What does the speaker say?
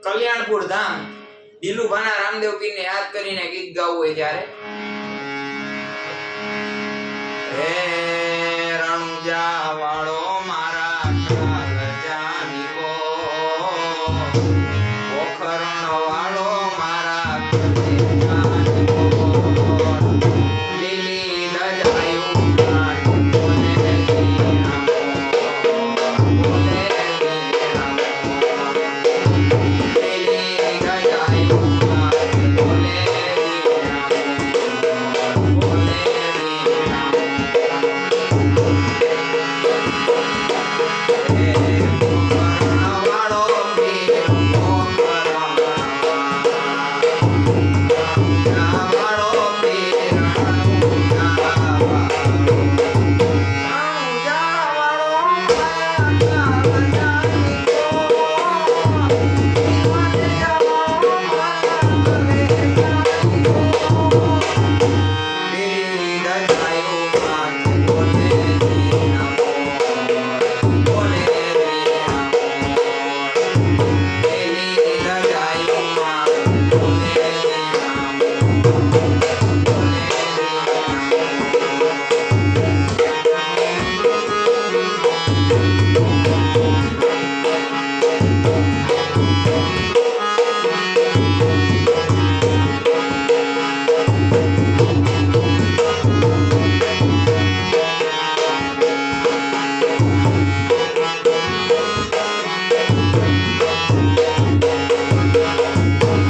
કલ્યાણપુર ધામ દિલુભાના રામદેવ પીરને યાદ કરીને ગીત ગાવું હોય ત્યારે હે રણુજા વાળો મારા કાલજા નીવો પોખરણ વાળો મારા કલેજા નીવો લીલી લજાયું મારી બોલે રામો બોલે રામો લીલી લજાયું મારી બોલે રામો બોલે